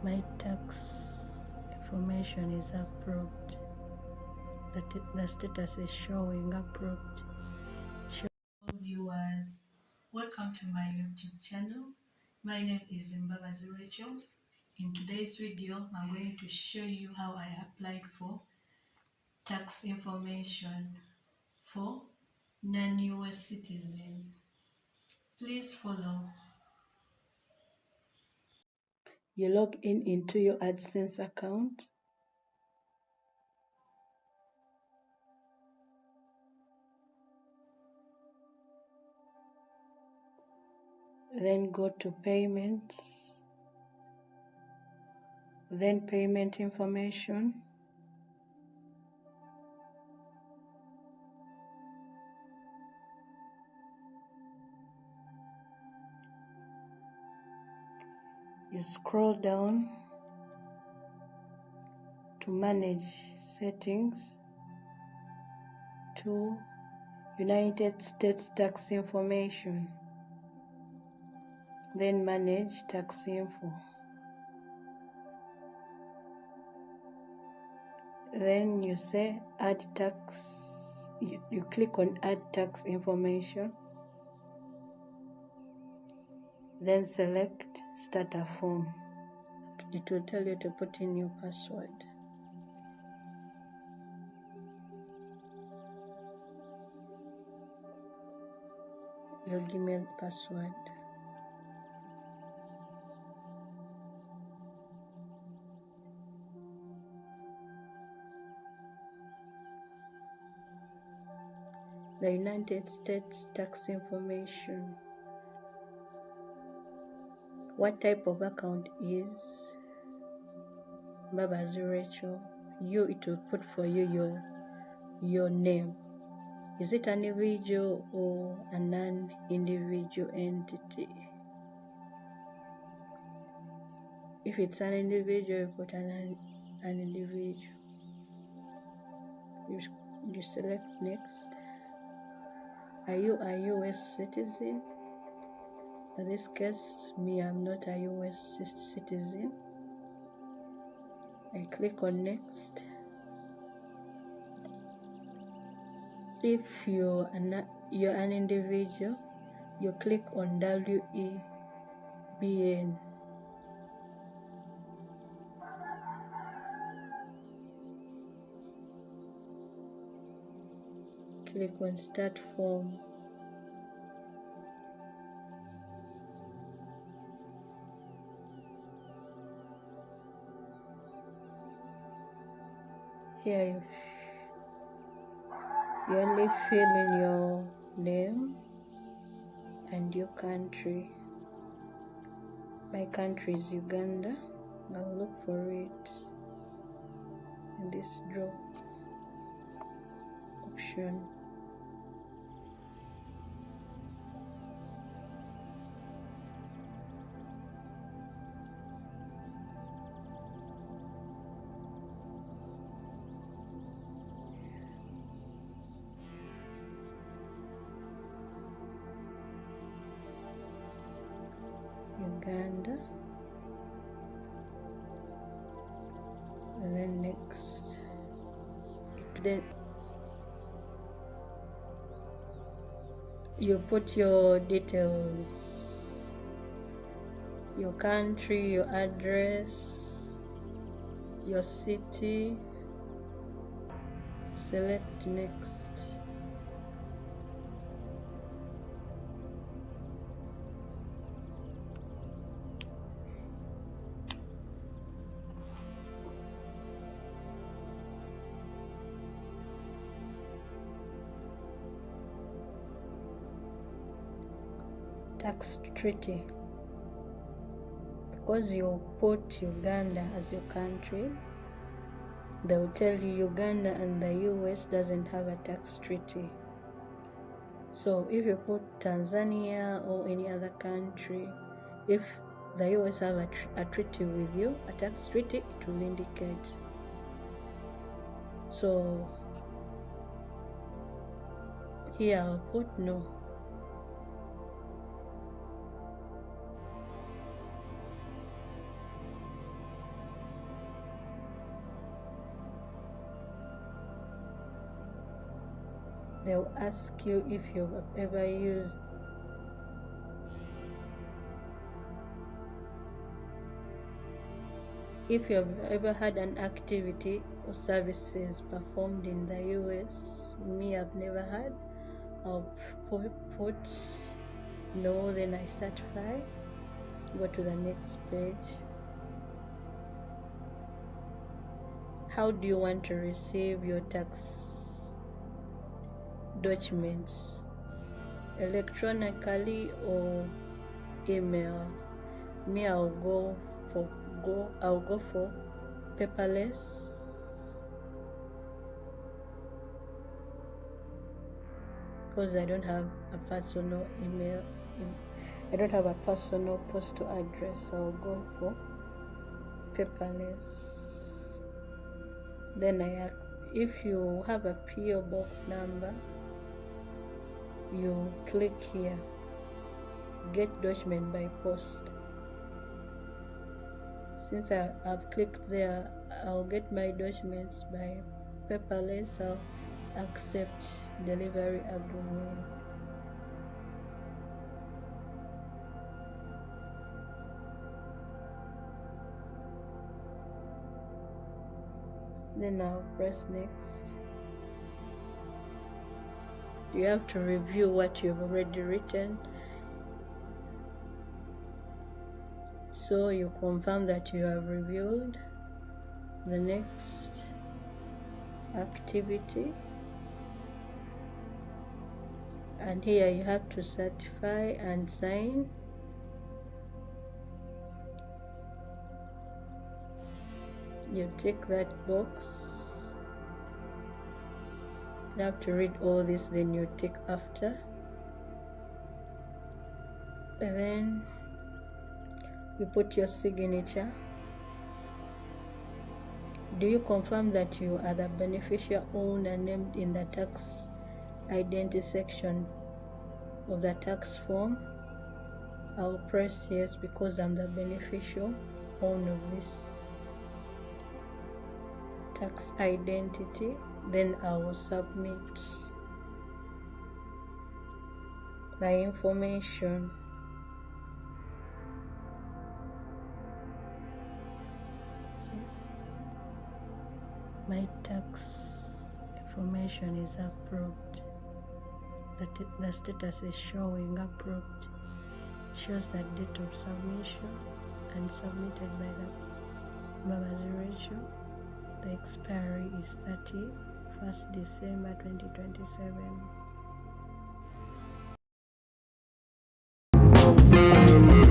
My tax information is approved. The status is showing approved. Viewers, welcome to my YouTube channel. My name is Rachel. In today's video, I'm going to show you how I applied for tax information for non-US citizen. Please follow. You log in into your AdSense account. Then go to payments. Then payment information. You scroll down to manage settings to United States tax information. Then manage tax info. Then you say add tax. You click on add tax information. Then select start a form. It will tell you to put in your password. Your Gmail password. The United States tax information. What type of account is Rachel? It will put for you your name. Is it an individual or a non-individual entity? If it's an individual, you put an individual. You select next. Are you a US citizen? In this case, I'm not a US citizen. I click on next. If you're an individual, you click on WEBN. Click on start form. Here you only fill in your name and your country. My country is Uganda. I'll look for it in this draw option. Uganda, and then next. Then you put your details, your country, your address, your city. Select next. Tax treaty. Because you put Uganda as your country, they will tell you Uganda and the US doesn't have a tax treaty. So if you put Tanzania or any other country, if the US have a treaty with you, a tax treaty, it will indicate. So here I'll put no. They'll ask you if you've ever used if you've ever had an activity or services performed in the US. Me, I've never had. I'll put no, then I certify. Go to the next page. How do you want to receive your tax documents? Electronically or email? Me, I'll go for paperless. Because I don't have a personal email. I don't have a personal postal address. I'll go for paperless. Then if you have a PO box number, you click here, get document by post. Since I've clicked there, I'll get my documents by paperless. I'll accept delivery agreement. Then I'll press next. You have to review what you've already written. So you confirm that you have reviewed the next activity. And here you have to certify and sign. You tick that box. You have to read all this, then you tick after. And then you put your signature. Do you confirm that you are the beneficial owner named in the tax identity section of the tax form? I'll press yes because I'm the beneficial owner of this tax identity. Then I will submit the information. My tax information is approved. The status is showing approved. Shows the date of submission and submitted by the Baba's Rachel. The expiry is 31st December 2027.